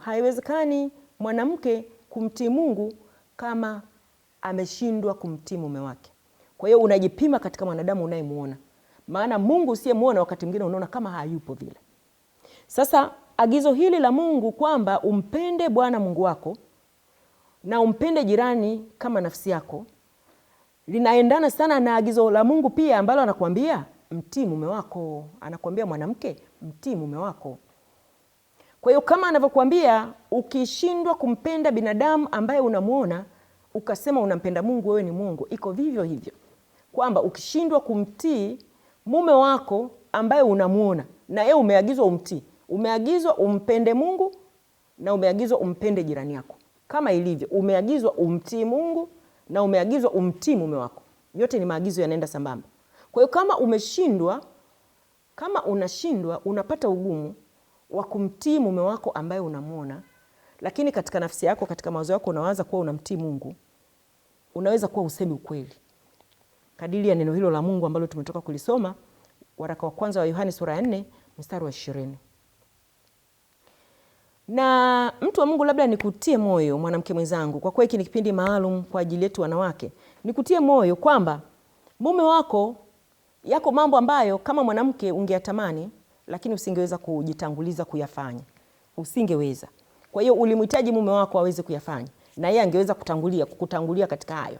Haiwezekani mwanamke kumtii Mungu kama ameshindwa kumtii mume wake. Kwa hiyo unajipima katika mwanadamu unayemuona, maana Mungu usiyemuona wakati mwingine unaona kama hayupo vile. Sasa agizo hili la Mungu kwamba umpende Bwana Mungu wako na umpende jirani kama nafsi yako linaendana sana na agizo la Mungu pia ambalo anakuambia mtii mume wako. Anakuambia mwanamke, mtii mume wako. Kwa hiyo kama anavyokuambia, ukishindwa kumpenda binadamu ambaye unamuona ukasema unampenda Mungu, wewe ni Mungu, iko vivyo hivyo kwamba ukishindwa kumtii mume wako ambaye unamuona na yeye umeagizwa umtii, umeagizwa umpende Mungu na umeagizwa umpende jirani yako. Kama ilivyo umeagizwa umtii Mungu na umeagizwa umtii mume wako, yote ni maagizo yanaenda sambamba. Kwa hiyo kama unashindwa, unapata ugumu wa kumtii mume wako ambaye unamuona, lakini katika nafsi yako, katika mawazo yako unawaza kuwa unamtii Mungu, unaweza kuwa usemi ukweli kadiri ya neno hilo la Mungu ambalo tumetoka kulisoma, waraka wa kwanza wa Yohana sura ya 4 mstari wa 20. Na mtu wa Mungu, labda nikutie moyo mwanamke mwenzangu, kwa kuwa hiki ni kipindi maalum kwa ajili yetu wanawake, nikutie moyo kwamba mume wako, yako mambo ambayo kama mwanamke ungeyatamani lakini usingeweza kujitanguliza kuyafanya. Usingeweza. Kwa hiyo ulimhitaji mume wako aweze kuyafanya na yeye angeweza kukutangulia katika hayo.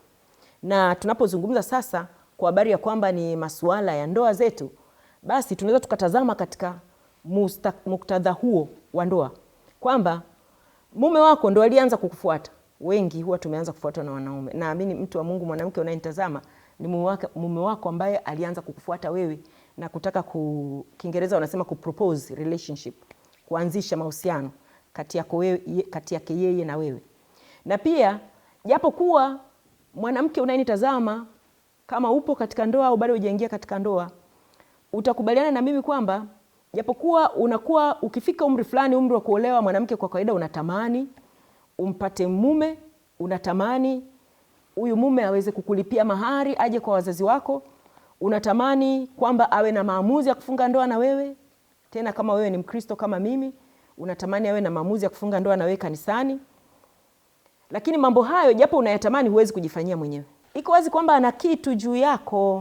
Na tunapozungumza sasa kwa habari ya kwamba ni masuala ya ndoa zetu, basi tunaweza tukatazama katika muktadha huo wa ndoa kwamba mume wako ndo alianza kukufuata. Wengi huwa tumeanza kufuatwa na wanaume. Naamini mtu wa Mungu, mwanamke unayenitazama, ni mume wako ambaye alianza kukufuata wewe na kutaka Kiingereza wanasema kupropose relationship, kuanzisha mahusiano kati yake yeye na wewe. Na pia japo kuwa mwanamke unayenitazama, kama upo katika ndoa au bado hujaingia katika ndoa, utakubaliana na mimi kwamba japokuwa unakuwa ukifika umri fulani, umri wa kuolewa, mwanamke kwa kawaida unatamani umpate mume, unatamani huyu mume aweze kukulipia mahari, aje kwa wazazi wako, unatamani kwamba awe na maamuzi ya kufunga ndoa na wewe. Tena kama wewe ni Mkristo kama mimi, unatamani awe na maamuzi ya kufunga ndoa na wewe kanisani. Lakini mambo hayo japo unayatamani, huwezi kujifanyia mwenyewe. Iko wazi kwamba ana kitu juu yako.